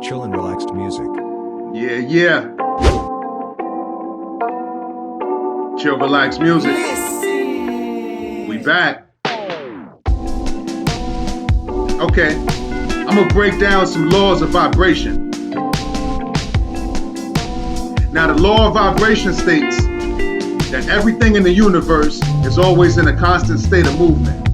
Chill and relaxed music. Yeah. Chill, relax music. We back. Okay, I'm gonna break down some laws of vibration. Now, the law of vibration states that everything in the universe is always in a constant state of movement.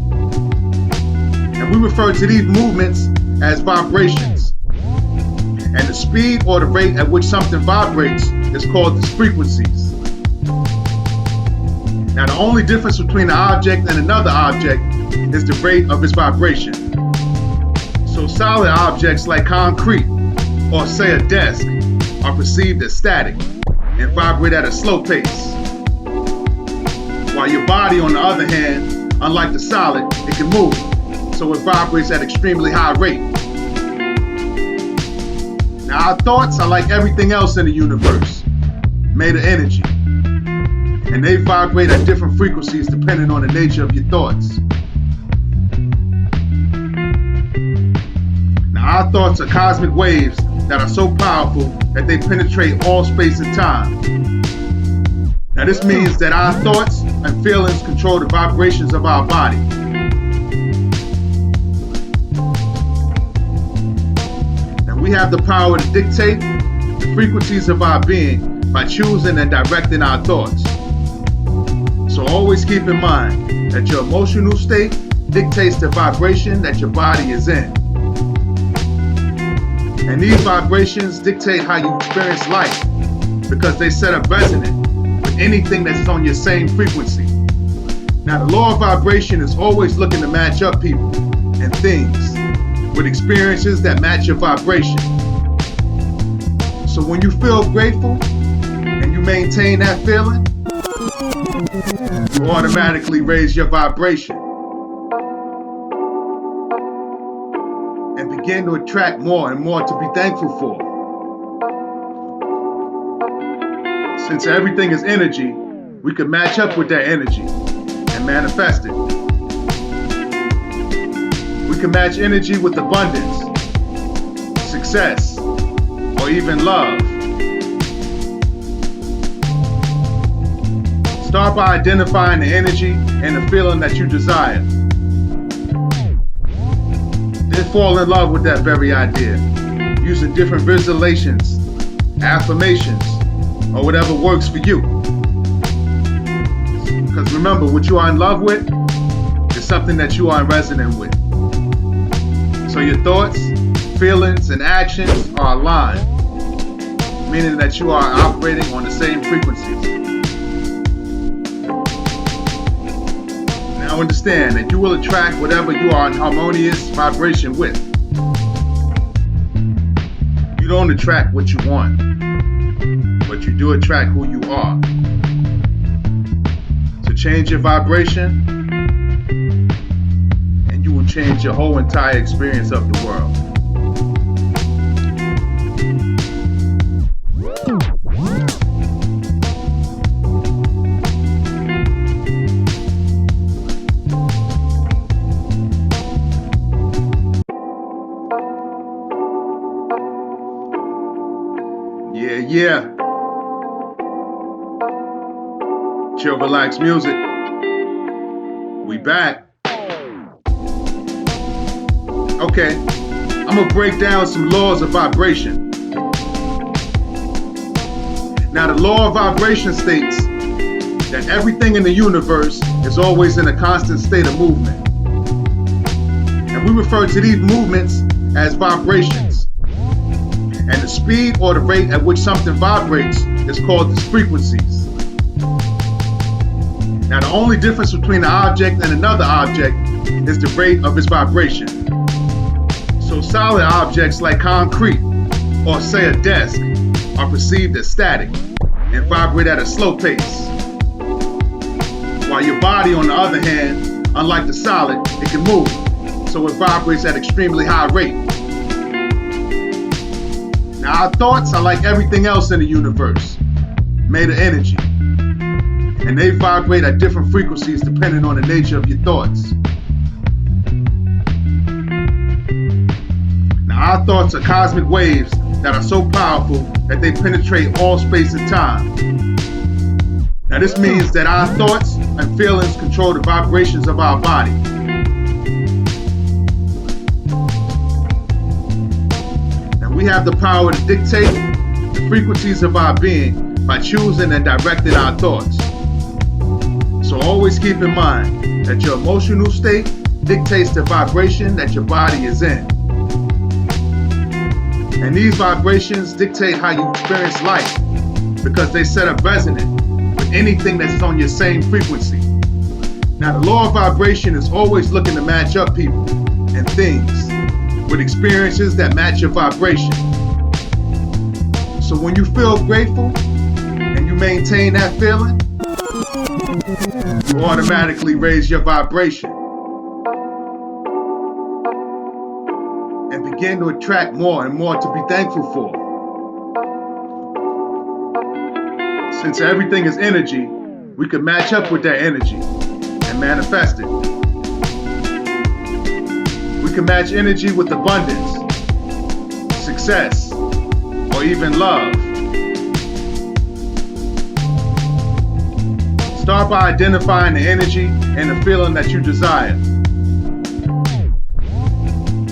And we refer to these movements as vibrations. And the speed or the rate at which something vibrates is called its frequencies. Now, the only difference between an object and another object is the rate of its vibration. So solid objects like concrete or say a desk are perceived as static and vibrate at a slow pace. While your body, on the other hand, unlike the solid, it can move, so it vibrates at extremely high rate. Now, our thoughts are like everything else in the universe, made of energy. And they vibrate at different frequencies depending on the nature of your thoughts. Now, our thoughts are cosmic waves that are so powerful that they penetrate all space and time. Now, this means that our thoughts and feelings control the vibrations of our body. Now, we have the power to dictate the frequencies of our being by choosing and directing our thoughts. So always keep in mind that your emotional state dictates the vibration that your body is in. And these vibrations dictate how you experience life because they set a resonance with anything that's on your same frequency. Now, the law of vibration is always looking to match up people and things with experiences that match your vibration. So when you feel grateful and you maintain that feeling, you automatically raise your vibration and begin to attract more and more to be thankful for. Since everything is energy, we can match up with that energy and manifest it. We can match energy with abundance, success, or even love. Start by identifying the energy and the feeling that you desire. Then fall in love with that very idea, using different visualizations, affirmations, or whatever works for you. Because remember, what you are in love with is something that you are in resonance with. So your thoughts, feelings, and actions are aligned, meaning that you are operating on the same frequencies. Now understand that you will attract whatever you are in harmonious vibration with. You don't attract what you want, but you do attract who you are. So change your vibration, and you will change your whole entire experience of the world. Yeah. Chill, relax music. We back. Okay, I'm gonna break down some laws of vibration. Now, the law of vibration states that everything in the universe is always in a constant state of movement. And we refer to these movements as vibrations. And the speed or the rate at which something vibrates is called its frequencies. Now, the only difference between an object and another object is the rate of its vibration. So solid objects like concrete or say a desk are perceived as static and vibrate at a slow pace. While your body, on the other hand, unlike the solid, it can move, so it vibrates at extremely high rate. Now, our thoughts are like everything else in the universe, made of energy. And they vibrate at different frequencies depending on the nature of your thoughts. Now, our thoughts are cosmic waves that are so powerful that they penetrate all space and time. Now, this means that our thoughts and feelings control the vibrations of our body. And we have the power to dictate the frequencies of our being by choosing and directing our thoughts. So always keep in mind that your emotional state dictates the vibration that your body is in. And these vibrations dictate how you experience life because they set a resonance with anything that's on your same frequency. Now, the law of vibration is always looking to match up people and things with experiences that match your vibration. So when you feel grateful and you maintain that feeling, you automatically raise your vibration and begin to attract more and more to be thankful for. Since everything is energy, we can match up with that energy and manifest it. We can match energy with abundance, success, or even love. Start by identifying the energy and the feeling that you desire.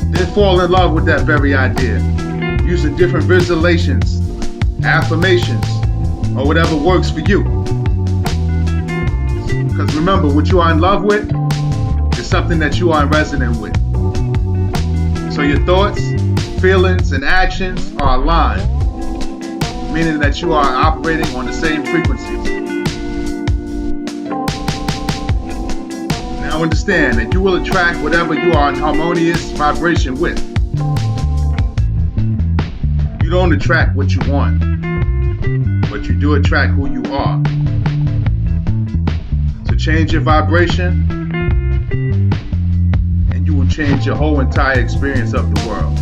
Then fall in love with that very idea, using different visualizations, affirmations, or whatever works for you. Because remember, what you are in love with is something that you are in resonance with. So your thoughts, feelings, and actions are aligned, meaning that you are operating on the same frequencies. Now understand that you will attract whatever you are in harmonious vibration with. You don't attract what you want, but you do attract who you are. So change your vibration, and you will change your whole entire experience of the world.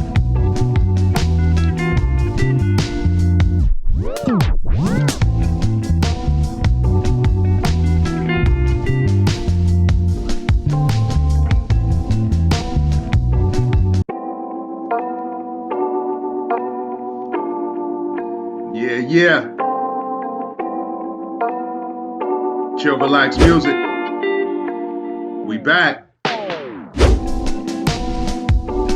Yeah. Chill, relax music. We back.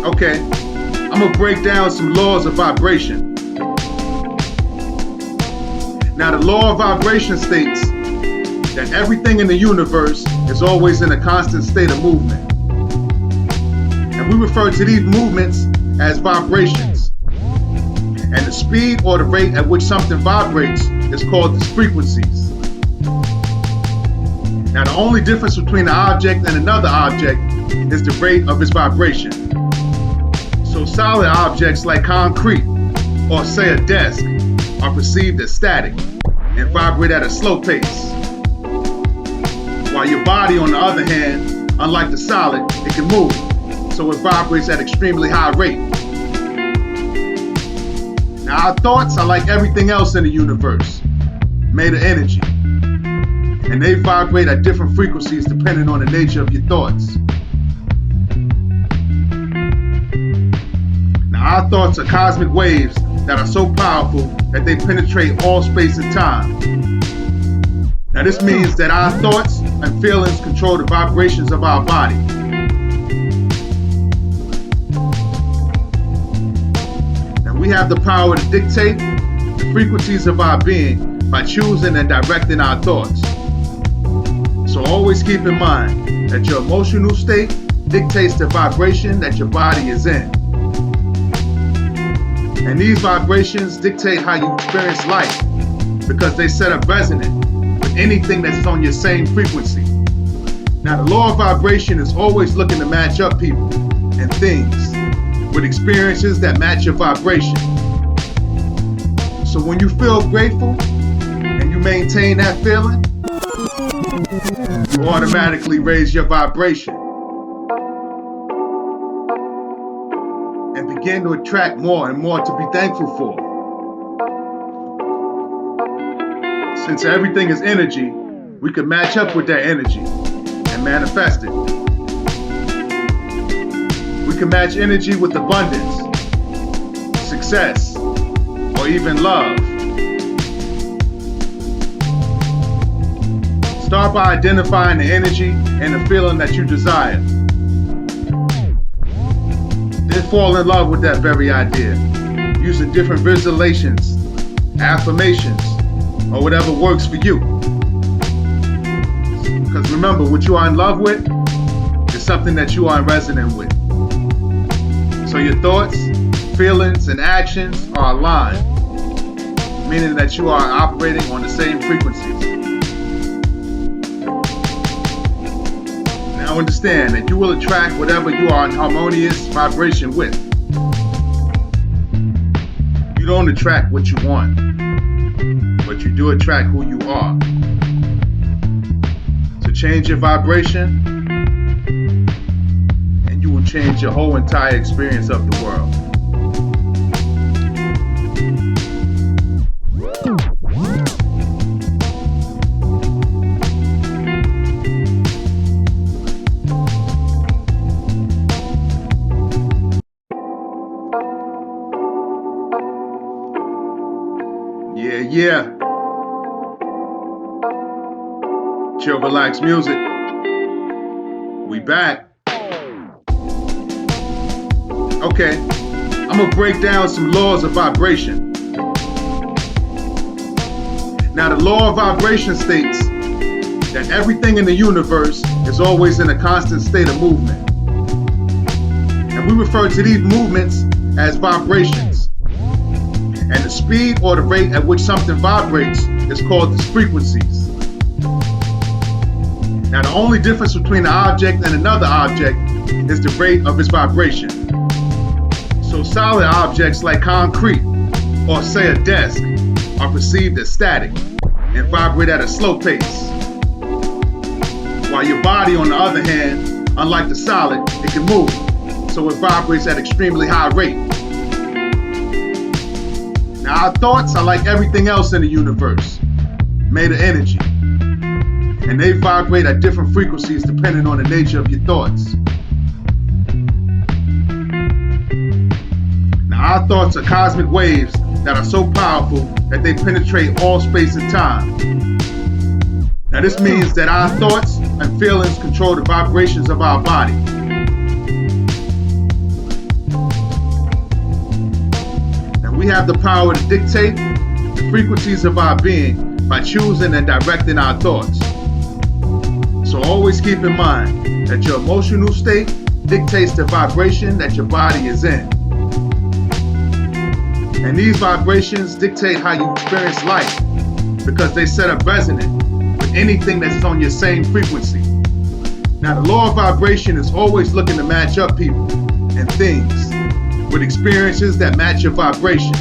Okay, I'm gonna break down some laws of vibration. Now, the law of vibration states that everything in the universe is always in a constant state of movement. And we refer to these movements as vibrations. And the speed or the rate at which something vibrates is called its frequencies. Now, the only difference between an object and another object is the rate of its vibration. So solid objects like concrete or say a desk are perceived as static and vibrate at a slow pace. While your body, on the other hand, unlike the solid, it can move, so it vibrates at extremely high rate. Now, our thoughts are like everything else in the universe, made of energy. And they vibrate at different frequencies depending on the nature of your thoughts. Now, our thoughts are cosmic waves that are so powerful that they penetrate all space and time. Now, this means that our thoughts and feelings control the vibrations of our body. We have the power to dictate the frequencies of our being by choosing and directing our thoughts. So always keep in mind that your emotional state dictates the vibration that your body is in. And these vibrations dictate how you experience life because they set a resonance with anything that's on your same frequency. Now, the law of vibration is always looking to match up people and things with experiences that match your vibration. So when you feel grateful and you maintain that feeling, you automatically raise your vibration and begin to attract more and more to be thankful for. Since everything is energy, we can match up with that energy and manifest it. We can match energy with abundance, success, or even love. Start by identifying the energy and the feeling that you desire. Then fall in love with that very idea, using different visualizations, affirmations, or whatever works for you. Because remember, what you are in love with is something that you are in resonance with. So your thoughts, feelings, and actions are aligned, meaning that you are operating on the same frequencies. Now understand that you will attract whatever you are in harmonious vibration with. You don't attract what you want, but you do attract who you are. So change your vibration, and you will change your whole entire experience of the world. Yeah. Chill, relax music. We back. Okay, I'm gonna break down some laws of vibration. Now, the law of vibration states that everything in the universe is always in a constant state of movement. And we refer to these movements as vibrations. And the speed or the rate at which something vibrates is called its frequencies. Now, the only difference between an object and another object is the rate of its vibration. So solid objects like concrete, or say a desk, are perceived as static and vibrate at a slow pace. While your body, on the other hand, unlike the solid, it can move, so it vibrates at an extremely high rate. Now, our thoughts are like everything else in the universe, made of energy. And they vibrate at different frequencies depending on the nature of your thoughts. Now, our thoughts are cosmic waves that are so powerful that they penetrate all space and time. Now, this means that our thoughts and feelings control the vibrations of our body. We have the power to dictate the frequencies of our being by choosing and directing our thoughts. So always keep in mind that your emotional state dictates the vibration that your body is in. And these vibrations dictate how you experience life because they set up resonant with anything that's on your same frequency. Now, the law of vibration is always looking to match up people and things with experiences that match your vibration.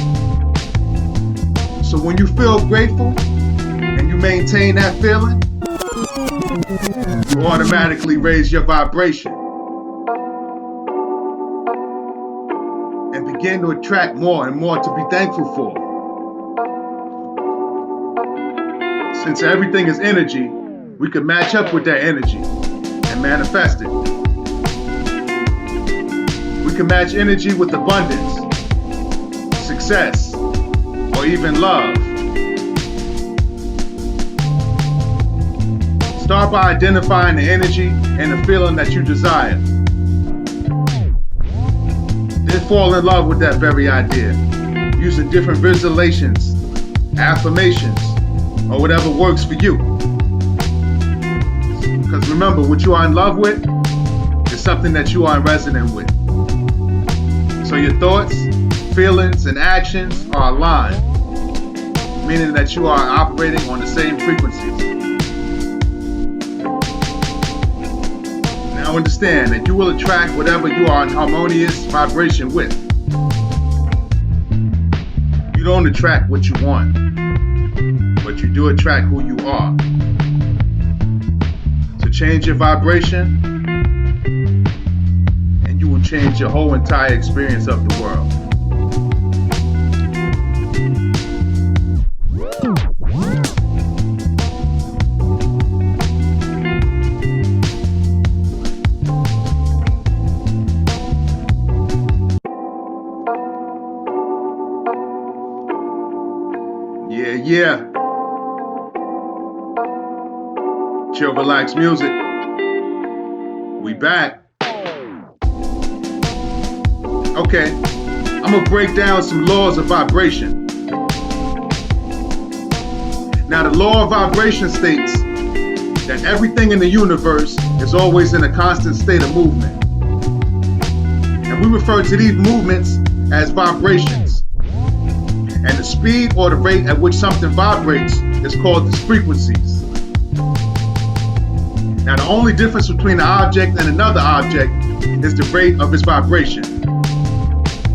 So when you feel grateful and you maintain that feeling, you automatically raise your vibration and begin to attract more and more to be thankful for. Since everything is energy, we can match up with that energy and manifest it. We can match energy with abundance, success, or even love. Start by identifying the energy and the feeling that you desire. Then fall in love with that very idea, using different visualizations, affirmations, or whatever works for you. Because remember, what you are in love with is something that you are in resonance with. So your thoughts, feelings, and actions are aligned, meaning that you are operating on the same frequencies. Now understand that you will attract whatever you are in harmonious vibration with. You don't attract what you want, but you do attract who you are. So change your vibration, and you will change your whole entire experience of the world. Yeah. Chill, relax music. We back. Okay, I'm gonna break down some laws of vibration. Now, the law of vibration states that everything in the universe is always in a constant state of movement. And we refer to these movements as vibrations. And the speed or the rate at which something vibrates is called its frequencies. Now, the only difference between an object and another object is the rate of its vibration.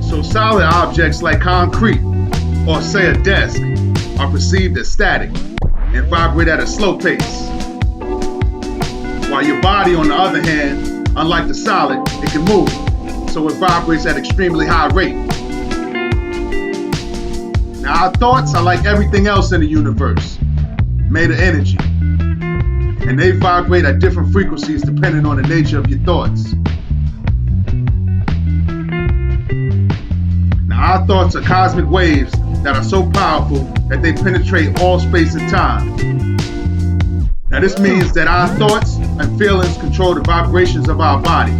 So solid objects like concrete or say a desk are perceived as static and vibrate at a slow pace. While your body, on the other hand, unlike the solid, it can move, so it vibrates at extremely high rate. Now, our thoughts are like everything else in the universe, made of energy. And they vibrate at different frequencies depending on the nature of your thoughts. Now, our thoughts are cosmic waves that are so powerful that they penetrate all space and time. Now, this means that our thoughts and feelings control the vibrations of our body.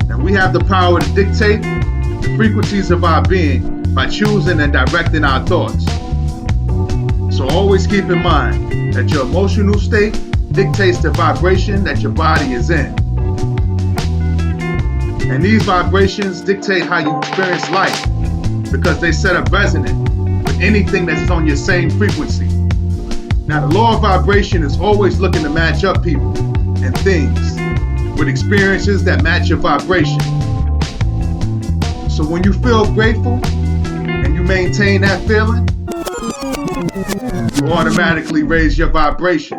Now, we have the power to dictate the frequencies of our being by choosing and directing our thoughts. So always keep in mind that your emotional state dictates the vibration that your body is in. And these vibrations dictate how you experience life because they set up resonant with anything that's on your same frequency. Now, the law of vibration is always looking to match up people and things with experiences that match your vibration. So when you feel grateful and you maintain that feeling, you automatically raise your vibration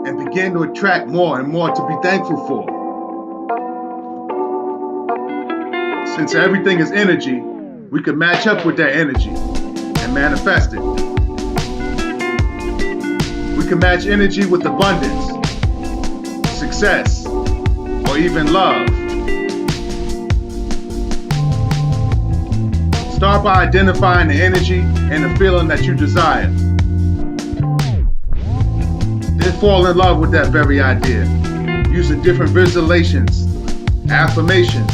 and begin to attract more and more to be thankful for. Since everything is energy, we can match up with that energy and manifest it. We can match energy with abundance, success, or even love. Start by identifying the energy and the feeling that you desire. Then fall in love with that very idea, using different visualizations, affirmations,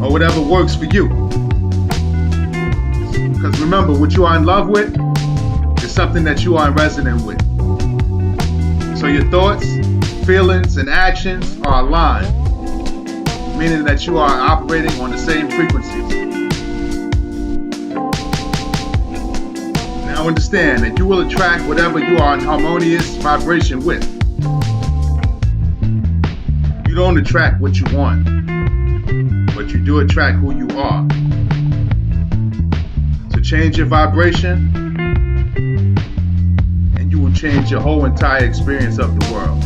or whatever works for you. Because remember, what you are in love with is something that you are in resonance with. So your thoughts, feelings, and actions are aligned, meaning that you are operating on the same frequencies. Now understand that you will attract whatever you are in harmonious vibration with. You don't attract what you want, but you do attract who you are. So change your vibration, and you will change your whole entire experience of the world.